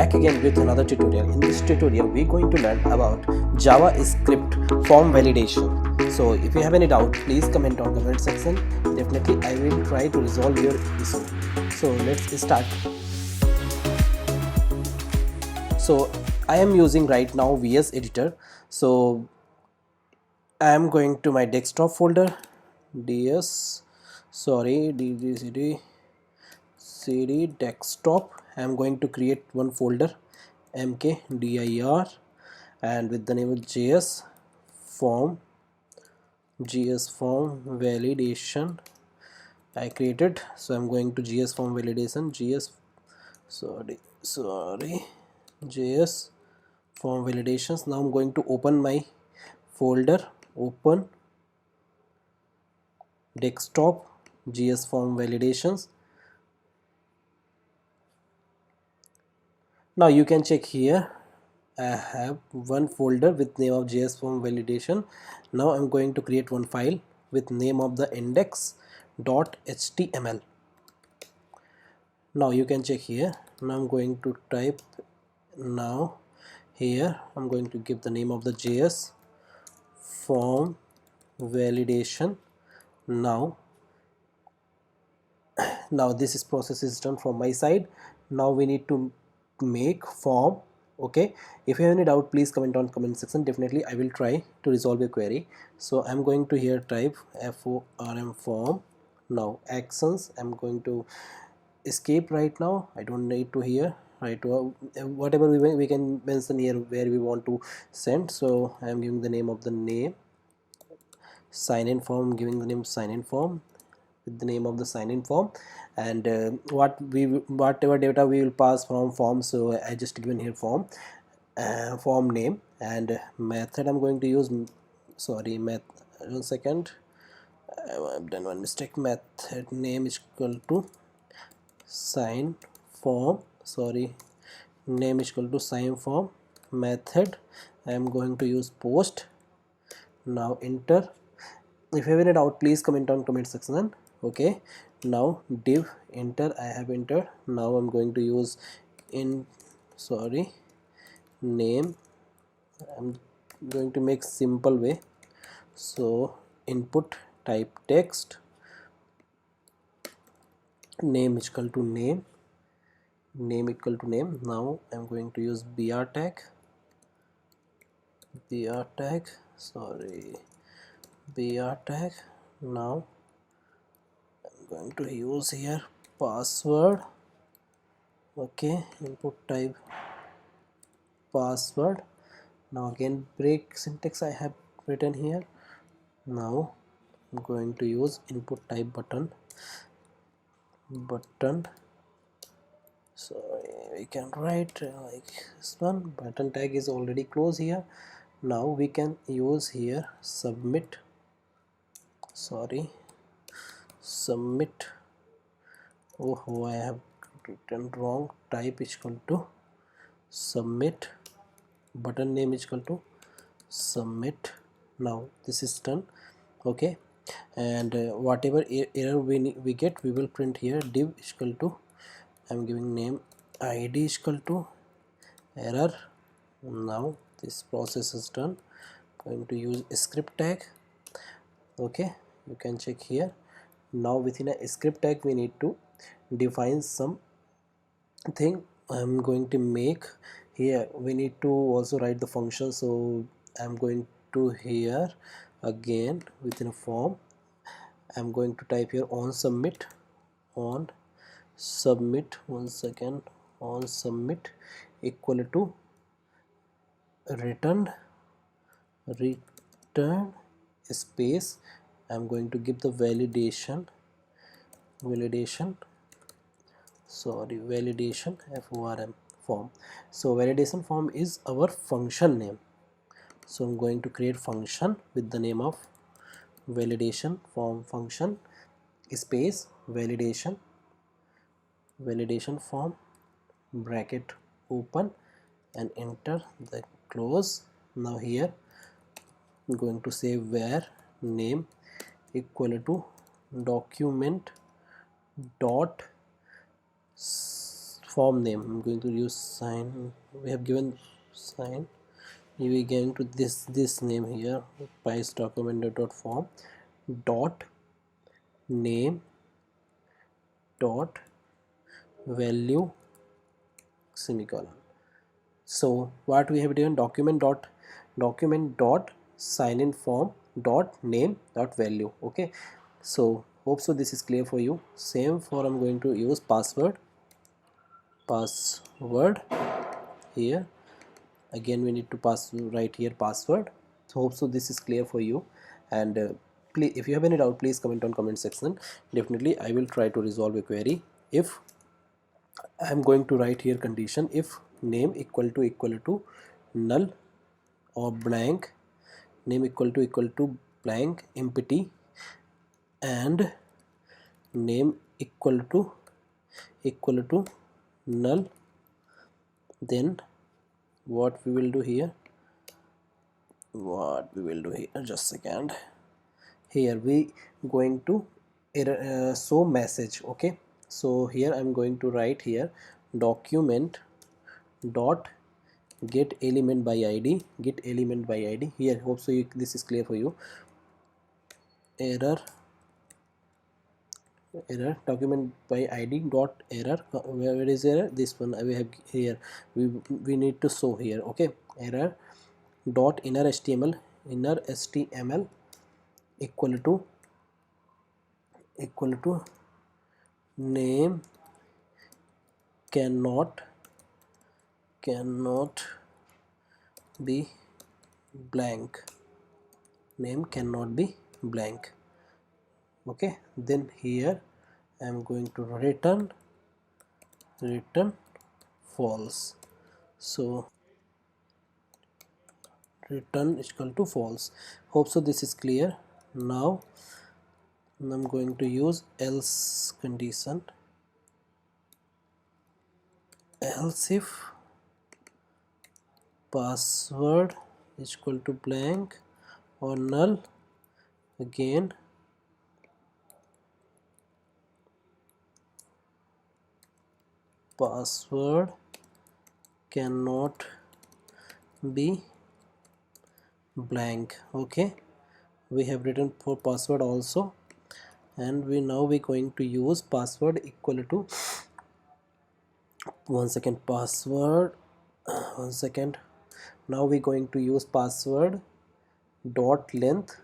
back again with another tutorial. In this tutorial we're going to learn about JavaScript form validation. So if you have any doubt, please comment on comment section. Definitely I will try to resolve your issue. So let's start. So I am using right now VS Editor. So I am going to my desktop folder, cd desktop. I am going to create one folder, mkdir, and with the name of form validation I created. So I'm going to form validation, form validations. Now I'm going to open my folder, open desktop form validations. Now you can check here, I have one folder with name of form validation. Now I'm going to create one file with name of the index.html. Now you can check here. Now I'm going to type, now here I'm going to give the name of the form validation. Now this is process is done from my side. Now we need to make form. Okay, if you have any doubt, please comment on comment section. Definitely I will try to resolve your query. So I'm going to here type form. Now actions, I'm going to escape right now. I don't need to here right to whatever we can mention here where we want to send. So I am giving the name of the name, sign in form, giving the name sign in form with the name of the sign in form, and whatever data we will pass from form. So I just given here form name, and method I'm going to use, one second, I've done one mistake. Method name is equal to sign form, name is equal to sign form. Method I am going to use post. Now enter. If you have any doubt, please comment on comment section. Okay, now div enter, I have entered. Now I'm going to use name. I'm going to make simple way. So input type text, name is equal to name equal to name. Now I'm going to use br tag, br tag. Now I'm going to use here password. Okay, input type password. Now again break syntax I have written here. Now I'm going to use input type button. We can write like this one. Button tag is already closed here. Now we can use here submit. Oh, I have written wrong. Type is equal to submit, button name is equal to submit. Now this is done. Okay, and whatever error we get, we will print here div is equal to, I'm giving name id is equal to error. Now this process is done. Going to use script tag. Okay, you can check here. Now within a script tag we need to define some thing. I'm going to make here, we need to also write the function. So I'm going to here again within a form, I'm going to type here on submit, one second, on submit equal to return space. I'm going to give the validation form. So validation form is our function name. So I'm going to create function with the name of validation form function space validation form, bracket open, and enter the close. Now here I'm going to say where name equal to document dot form name. I'm going to use sign. We have given sign. We are going to this name here, Pys document dot form dot name dot value semicolon. So what we have done, document dot sign in form dot name dot value. Okay, so hope so this is clear for you. Same for I'm going to use password here. Again we need to write here password. So hope so this is clear for you. And please, if you have any doubt, please comment on comment section. Definitely I will try to resolve a query. If I am going to write here condition, if name equal to null or blank, name equal to blank empty, and name equal to null, then what we will do here, just a second, here we going to show message. Okay, so here I'm going to write here document dot get element by id, here. Hope so this is clear for you. Error document by id dot error, where is error, this one we have here, we need to show here. Okay, error dot inner html equal to name cannot be blank, name cannot be blank. Okay, then here I am going to return false. So return is equal to false. Hope so this is clear. Now I'm going to use else condition. Else if password is equal to blank or null, again password cannot be blank. Okay, we have written for password also, and we're going to use password equal to password one second. Now we're going to use password dot length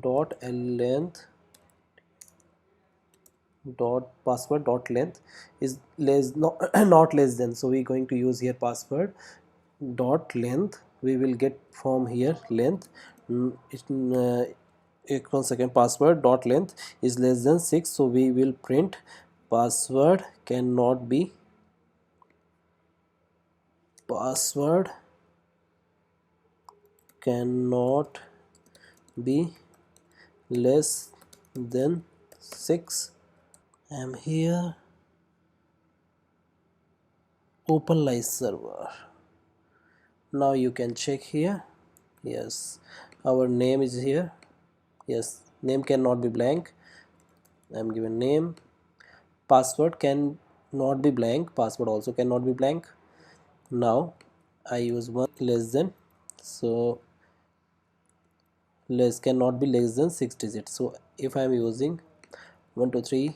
dot password dot length is less, not less than. So we're going to use here password dot length. We will get from here length. One second, password dot length is less than 6, so we will print password cannot be less than 6. I'm here, open live server. Now you can check here. Yes, our name is here. Yes, name cannot be blank. I'm given name. Password can not be blank, password also cannot be blank. Now I use one less than, so less cannot be less than 6 digits. So if I am using 1 2 3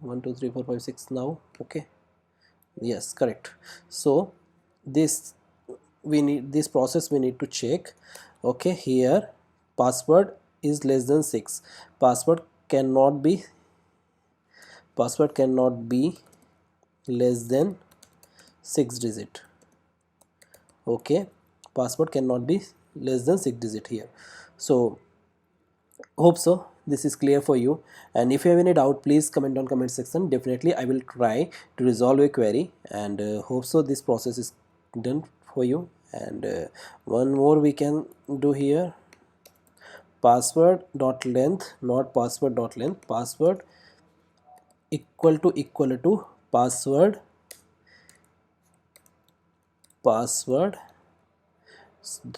1 2 3 4 5 6 now. Okay, yes, correct. So this this process we need to check. Okay, here password is less than 6, password cannot be less than 6 digit. Okay, password cannot be less than 6 digit here. So hope so this is clear for you, and if you have any doubt, please comment on comment section. Definitely I will try to resolve a query, and hope so this process is done for you. And one more we can do here, password dot length, not password dot length, password equal to password,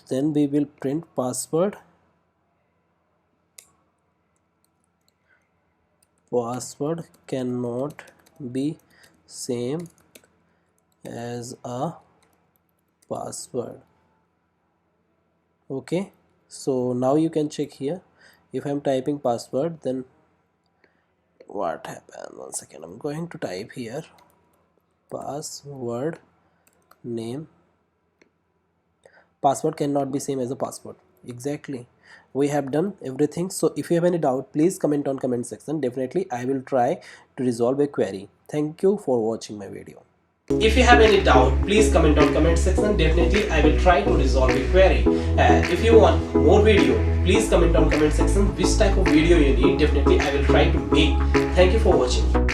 then we will print password cannot be same as a password. Okay, so now you can check here. If I'm typing password, then what happened? 1 second, I'm going to type here password name. Password cannot be same as a password. Exactly, we have done everything. So if you have any doubt, please comment on comment section. Definitely I will try to resolve a query. Thank you for watching my video. If you have any doubt, please comment on comment section. Definitely I will try to resolve a query. If you want more video, please comment on comment section which type of video you need. Definitely I will try to make. Thank you for watching.